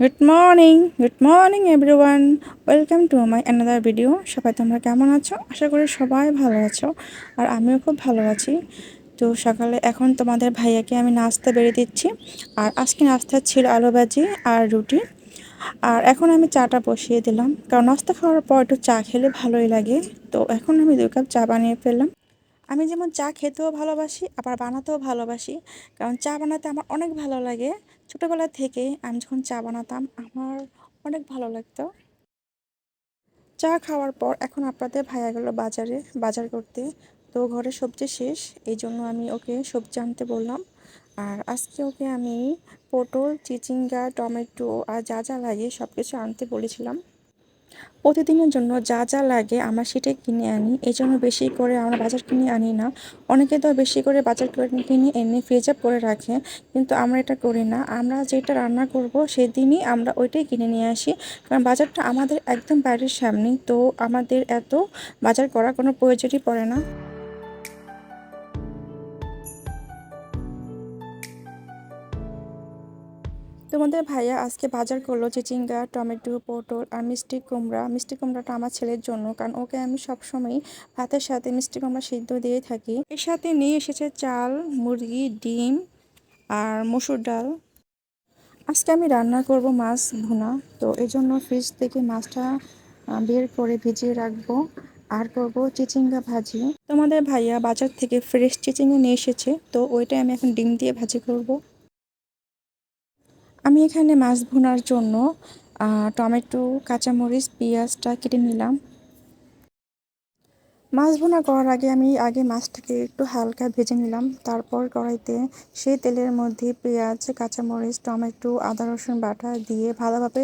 Good morning everyone. Welcome to my another video. সবাই তোমরা কেমন আছো? আশা করি সবাই ভালো আছো, আর আমিও খুব ভালো আছি। তো সকালে এখন তোমাদের ভাইয়াকে আমি নাস্তা বেড়ে দিচ্ছি, আর আজকে নাস্তা ছিল আলু ভাজি আর রুটি। আর এখন আমি চাটা বসিয়ে দিলাম, কারণ নাস্তা খাওয়ার পর একটু চা খেলে ভালোই লাগে। তো এখন আমি 2 কাপ চা বানিয়ে ফেললাম। আমি যেমন চা খেতেও ভালোবাসি, আবার বানাতেও ভালোবাসি, কারণ চা বানাতে আমার অনেক ভালো লাগে। ছোটোবেলা থেকে আমি যখন চা বানাতাম আমার অনেক ভালো লাগতো। চা খাওয়ার পর এখন আপনাদের ভাইয়া গেল বাজারে বাজার করতে। তো ঘরে সবজি শেষ, এই জন্য আমি ওকে সবজি আনতে বললাম। আর আজকে ওকে আমি পটল, চিচিঙ্গা, টমেটো আর যা যা লাগে সব কিছু আনতে বলেছিলাম। প্রতিদিনের জন্য যা যা লাগে আমরা সেটাই কিনে আনি, এই জন্য বেশি করে আমরা বাজার কিনে আনি না। অনেকে তো বেশি করে বাজার করে কিনে এনে ফ্রিজ আপ করে রাখে, কিন্তু আমরা এটা করি না। আমরা যেটা রান্না করব সেদিনই আমরা ওইটাই কিনে নিয়ে আসি, কারণ বাজারটা আমাদের একদম বাড়ির সামনেই, তো আমাদের এত বাজার করার কোনো প্রয়োজনই পড়ে না। তোমাদের ভাইয়া আজকে বাজার করলো চিচিঙ্গা, টমেটো, পটল আর মিষ্টি কুমড়া। মিষ্টি কুমড়াটা আমার ছেলের জন্য, কারণ ওকে আমি সবসময় ভাতের সাথে মিষ্টি কুমড়া সিদ্ধ দিয়ে থাকি। এর সাথে নিয়ে এসেছে চাল, মুরগি, ডিম আর মসুর ডাল। আজকে আমি রান্না করব মাছ ভুনা, তো এই জন্য ফ্রিজ থেকে মাছটা বের করে ভিজিয়ে রাখবো। আর করব চিচিঙ্গা ভাজি। তোমাদের ভাইয়া বাজার থেকে ফ্রেশ চিচিঙ্গা নিয়ে এসেছে, তো ওইটাই আমি এখন ডিম দিয়ে ভাজি করব। আমি এখানে মাছ ভুনার জন্য টমেটো, কাঁচামরিচ, পেঁয়াজটা কেটে নিলাম। মাছ ভুনা করার আগে আমি মাছটাকে একটু হালকা ভেজে নিলাম। তারপর কড়াইতে সেই তেলের মধ্যে পেঁয়াজ, কাঁচামরিচ, টমেটো, আদা রসুন বাটা দিয়ে ভালোভাবে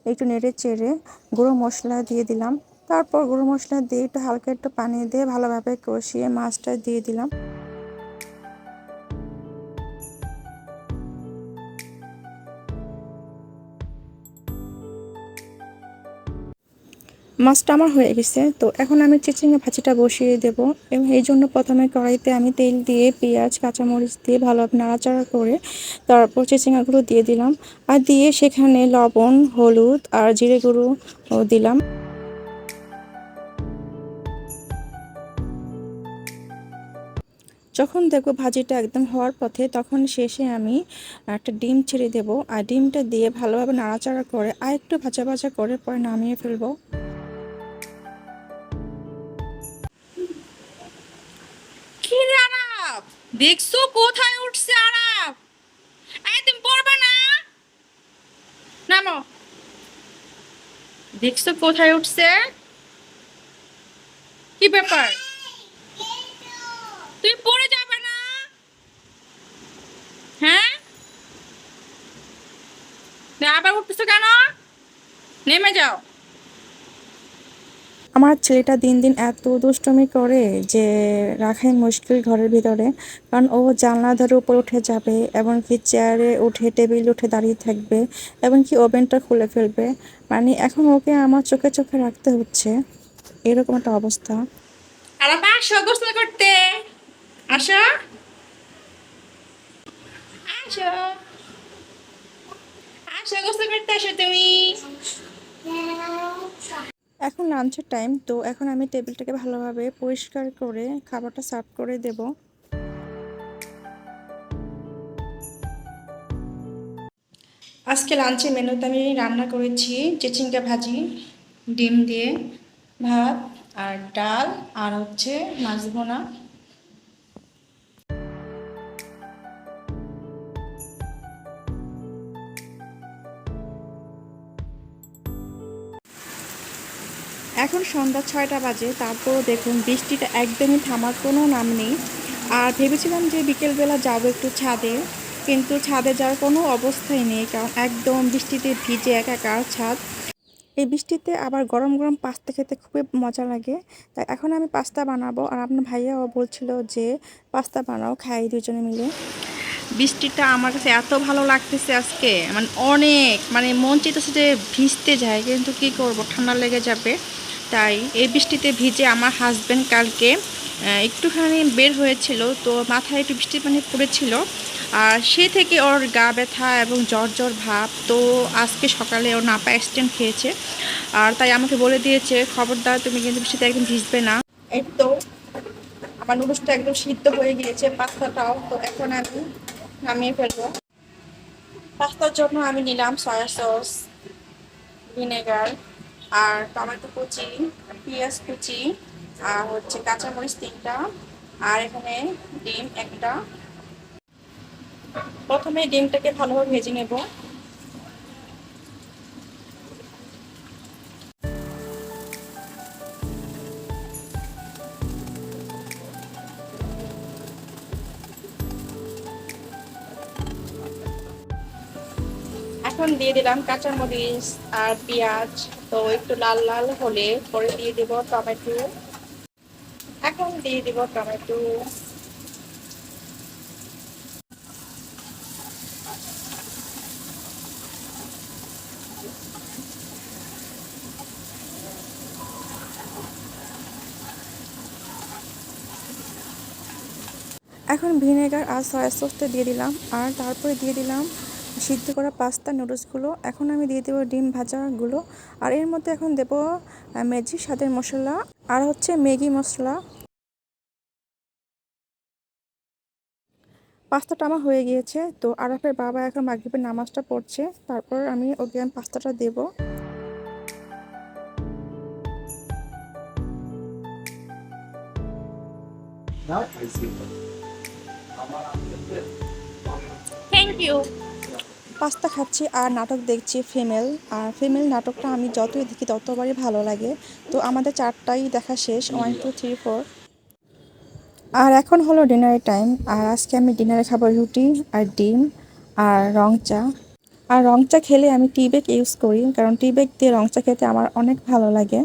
একটু নেড়ে চেড়ে গুঁড়ো মশলা দিয়ে দিলাম। তারপর গুঁড়ো মশলা দিয়ে একটু হালকা একটু পানি দিয়ে ভালোভাবে কষিয়ে মাছটা দিয়ে দিলাম। মাছটা আমার হয়ে গেছে, তো এখন আমি চিচিঙ্গা ভাজিটা বসিয়ে দেব। এবং এই জন্য প্রথমে কড়াইতে আমি তেল দিয়ে পেঁয়াজ, কাঁচামরিচ দিয়ে ভালোভাবে নাড়াচাড়া করে তারপর চিচিঙ্গাগুলো দিয়ে দিলাম। আর দিয়ে সেখানে লবণ, হলুদ আর জিরে গুঁড়ো দিলাম। যখন দেখবো ভাজিটা একদম হওয়ার পথে, তখন শেষে আমি একটা ডিম ছেড়ে দেব। আর ডিমটা দিয়ে ভালোভাবে নাড়াচাড়া করে আর একটু ভাজা ভাজা করে পরে নামিয়ে ফেলবো। কি রে আরাপ, দেখছো কোথায় উঠছে আরাপ? এই তুমি পড়বে না? নামো। দেখছো কোথায় উঠছে? কি ব্যাপার? তুমি পড়ে যাবে না? হ্যাঁ, আবার উঠতেছো কেন? নেমে যাও। আমার ছেলেটা দিন দিন এত দুষ্টুমি করে যে রাখাই মুশকিল ঘরের ভিতরে। কারণ ও জানলা ধরে উপরে উঠে যাবে, এমনকি চেয়ারে উঠে, টেবিল উঠে দাঁড়িয়ে থাকবে, এমনকি ওভেনটা খুলে ফেলবে। মানে এখন ওকে আমার চোখে চোখে রাখতে হচ্ছে, এরকম একটা অবস্থা। আরাপ আসো গোসল করতে। আসো আসো আসো, গোসল করতে আসো তুমি। এখন লাঞ্চের টাইম, তো এখন আমি টেবিলটাকে ভালোভাবে পরিষ্কার করে খাবারটা সার্ভ করে দেব। আজকে লাঞ্চের মেনুতে আমি রান্না করেছি চিচিঙ্গা ভাজি, ডিম দিয়ে ভাত আর ডাল, আর হচ্ছে মাছ ভুনা। এখন সন্ধ্যা 6টা বাজে, তারপরও দেখুন বৃষ্টিটা একদমই থামার কোনো নাম নেই। আর ভেবেছিলাম যে বিকেলবেলা যাবো একটু ছাদে, কিন্তু ছাদে যাওয়ার কোনো অবস্থাই নেই, কারণ একদম বৃষ্টিতে ভিজে একাকার ছাদ। এই বৃষ্টিতে আবার গরম গরম পাস্তা খেতে খুবই মজা লাগে। তাই এখন আমি পাস্তা বানাবো, আর আপনার ভাইয়াও বলছিল যে পাস্তা বানাও, খাই দুজনে মিলে। বৃষ্টিটা আমার কাছে এত ভালো লাগতেছে আজকে, মানে অনেক, মানে মন চাইতেছে যে ভিজতে যায়, কিন্তু কি করব, ঠান্ডা লেগে যাবে। তাই এই বৃষ্টিতে ভিজে আমার হাজব্যান্ড কালকে একটুখানি বের হয়েছিল, তো মাথায় একটু বৃষ্টির পানি পড়েছিল, আর সে থেকে ওর গা ব্যথা এবং জ্বর জ্বর ভাব। তো আজকে সকালে ওর নাপা এক্সটেন্ড খেয়েছে, আর তাই আমাকে বলে দিয়েছে খবরদার তুমি কিন্তু বৃষ্টিতে একদম ভিজবে না। এই তো আমার নুডলসটা একদম সিদ্ধ হয়ে গিয়েছে, পাস্তাটাও। তো এখন আমি নামিয়ে ফেলবো। পাস্তার জন্য আমি নিলাম সয়া সস, ভিনেগার, আর টমেটো কুচি, পেঁয়াজ কুচি, আর হচ্ছে কাঁচামরিচ 3টা, আর এখানে ডিম 1টা। প্রথমে ডিমটাকে ভালোভাবে ভেজে নেব। এখন দিয়ে দিলাম কাঁচামরিচ আর পেঁয়াজ। তো একটু লাল লাল হলে পরে দিয়ে দিব টমেটো। এখন দিয়ে দিব টমেটো। এখন ভিনেগার আর সয়া সসটা দিয়ে দিলাম, আর তারপরে দিয়ে দিলাম সিদ্ধ করা পাস্তা নুডলসগুলো। এখন আমি দিয়ে দেবো ডিম ভাজাগুলো, আর এর মধ্যে এখন দেবো ম্যাজিক স্বাদের মশলা আর হচ্ছে ম্যাগি মশলা। পাস্তাটা আমার হয়ে গিয়েছে। তো আরাফের বাবা এখন মাগরিবের নামাজটা পড়ছে, তারপর আমি ওকে পাস্তাটা দেবো। Thank you. পাস্তা খাচ্ছি আর নাটক দেখছি ফিমেল। আর ফিমেল নাটকটা আমি যতই দেখি ততবারই ভালো লাগে। তো আমাদের 4টাই দেখা শেষ, 1 2 3 4। আর এখন হলো ডিনারের টাইম। আর আজকে আমি ডিনারে খাবো রুটি আর ডিম আর রং চা। আর রং চা খেলে আমি টি ব্যাগ ইউজ করি, কারণ টি ব্যাগ দিয়ে রং চা খেতে আমার অনেক ভালো লাগে।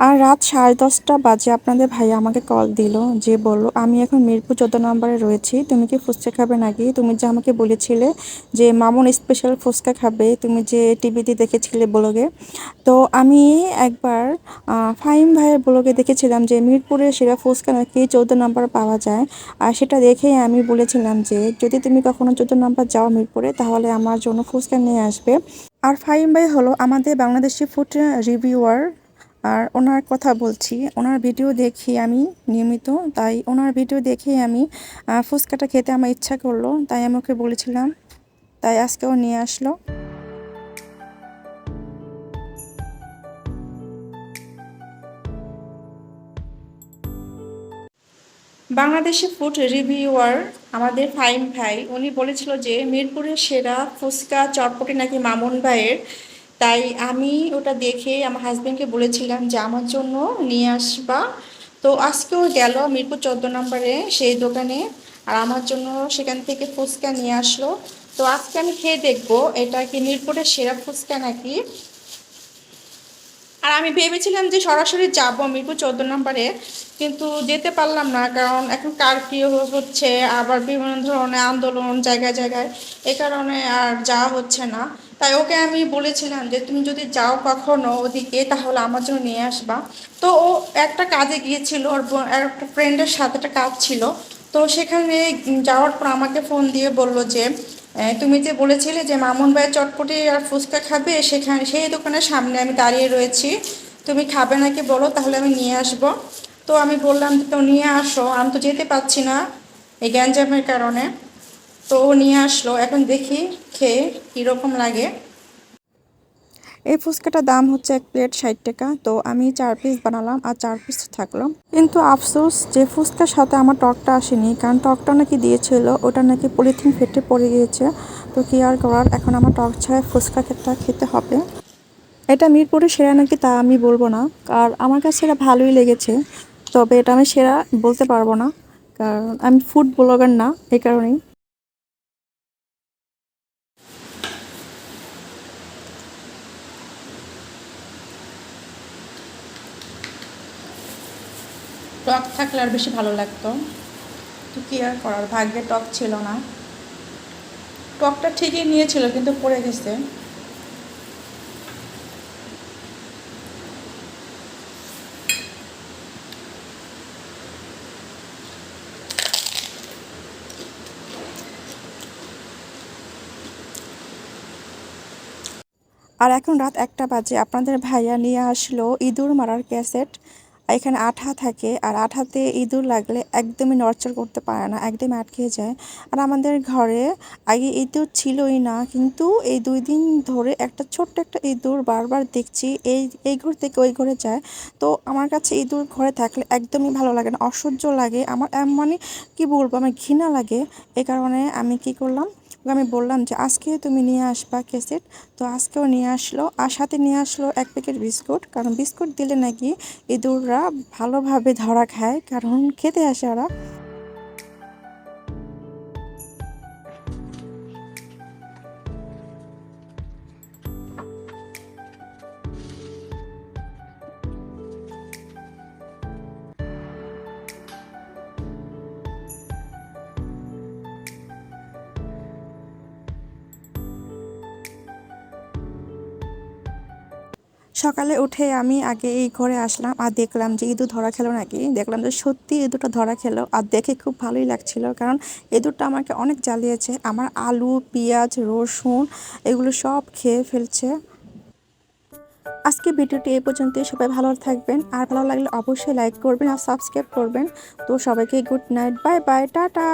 আর রাত 10:30 বাজে আপনাদের ভাইয়া আমাকে কল দিল, যে বলল আমি এখন মিরপুর 14 নম্বরে রয়েছি, তুমি কি ফুচকা খাবে নাকি? তুমি যে আমাকে বলেছিলে যে মামুন স্পেশাল ফুচকা খাবে, তুমি যে টিভিতে দেখেছিলে ব্লগে। তো আমি একবার ফাহিম ভাইয়ের ব্লগে দেখেছিলাম যে মিরপুরে সেরা ফুচকা নাকি 14 নম্বরে পাওয়া যায়। আর সেটা দেখেই আমি বলেছিলাম যে যদি তুমি কখনো 14 নম্বর যাও মিরপুরে, তাহলে আমার জন্য ফুচকা নিয়ে আসবে। আর ফাহিম ভাই হলো আমাদের বাংলাদেশি ফুড রিভিউয়ার। আর ওনার কথা বলছি, ওনার ভিডিও দেখি আমি নিয়মিত। তাই ওনার ভিডিও দেখেই আমি ফুচকাটা খেতে আমার ইচ্ছা করলো, তাই আমি ওকে বলেছিলাম, তাই আজকেও নিয়ে আসলো। বাংলাদেশি ফুড রিভিউয়ার আমাদের ফাইম ভাই, উনি বলেছিল যে মিরপুরের সেরা ফুচকা চটপটি নাকি মামুন ভাইয়ের। তাই আমি ওটা দেখে আমার হাজব্যান্ডকে বলেছিলাম যে আমার জন্য নিয়ে আসবা। তো আজকেও গেল মিরপুর 14 নম্বরে সেই দোকানে, আর আমার জন্য সেখান থেকে ফুচকা নিয়ে আসলো। তো আজকে আমি খেয়ে দেখবো এটা কি মিরপুরের সেরা ফুচকা নাকি। আর আমি ভেবেছিলাম যে সরাসরি যাব মিরপুর 14 নম্বরে, কিন্তু যেতে পারলাম না, কারণ এখন কারফিউ হচ্ছে, আবার বিভিন্ন ধরনের আন্দোলন জায়গায় জায়গায়, এ কারণে আর যাওয়া হচ্ছে না। তাই ওকে আমি বলেছিলাম যে তুমি যদি যাও কখনো ওদিকে তাহলে আমার জন্য নিয়ে আসবা। তো ও একটা কাজে গিয়েছিল, ওর একটা ফ্রেন্ডের সাথে একটা কাজ ছিল। তো সেখানে যাওয়ার পর আমাকে ফোন দিয়ে বলল যে তুমি যে বলেছিলে যে মামুন ভাইয়ের চটপটি আর ফুচকা খাবে, সেখানে সেই দোকানের সামনে আমি দাঁড়িয়ে রয়েছি, তুমি খাবে নাকি বলো, তাহলে আমি নিয়ে আসব। তো আমি বললাম যে তো নিয়ে আসো, আমি তো যেতে পারছি না এই গ্যাঞ্জামের কারণে। তো ও নিয়ে আসলো, এখন দেখি খেয়ে কীরকম লাগে। এই ফুচকাটার দাম হচ্ছে 1 প্লেট 60 টাকা। তো আমি 4 পিস বানালাম আর 4 পিস থাকলো। কিন্তু আফসোস যে ফুচকার সাথে আমার টকটা আসেনি, কারণ টকটা নাকি দিয়েছিল, ওটা নাকি পলিথিন ফেটে পড়ে গিয়েছে। তো কি আর করার, এখন আমার টক ছাড়া ফুচকা খেতে হবে। এটা মিরপুরে সেরা নাকি তা আমি বলবো না, কারণ আমার কাছে এটা ভালোই লেগেছে। তবে এটা আমি সেরা বলতে পারবো না, কারণ আমি ফুড ব্লগার না, এই কারণেই। টক থাকলে আর বেশি ভালো লাগতো। তো কি আর করার, ভাগ্যে টক ছিল না। টকটা ঠিকই নিয়েছিল কিন্তু পড়ে গেছে। আর এখন রাত 1টা বাজে, আপনাদের ভাইয়া নিয়ে আসলো ইঁদুর মারার ক্যাসেট। এখানে আঠা থাকে, আর আঠাতে ইঁদুর লাগলে একদমই নড়চড় করতে পারে না, একদমই আটকে যায়। আর আমাদের ঘরে আগে ইঁদুর ছিলই না, কিন্তু এই 2 দিন ধরে একটা ছোট্ট একটা ইঁদুর বারবার দেখছি এই ঘর থেকে ওই ঘরে যায়। তো আমার কাছে ইঁদুর ঘরে থাকলে একদমই ভালো লাগে না, অসহ্য লাগে আমার, মানে কি বলবো, আমার ঘৃণা লাগে। এই কারণে আমি কি করলাম, ওকে আমি বললাম যে আজকে তুমি নিয়ে আসবা ক্যাসেট। তো আজকেও নিয়ে আসলো, আর সাথে নিয়ে আসলো 1 প্যাকেট বিস্কুট, কারণ বিস্কুট দিলে নাকি ইঁদুররা ভালোভাবে ধরা খায়, কারণ খেতে আসে ওরা। সকালে উঠে আমি আগে এই ঘরে আসলাম আর দেখলাম যে ইঁদুর ধরা খেলো নাকি। দেখলাম যে সত্যি ইঁদুরটা ধরা খেলো, আর দেখে খুব ভালোই লাগছিল, কারণ ইঁদুরটা আমাকে অনেক জ্বালিয়েছে, আমার আলু পেঁয়াজ রসুন এগুলো সব খেয়ে ফেলছে। আজকে ভিডিওটি এই পর্যন্তই, সবাই ভালো থাকবেন, আর ভালো লাগলে অবশ্যই লাইক করবেন আর সাবস্ক্রাইব করবেন। তো সবাইকে good night, bye bye, tata.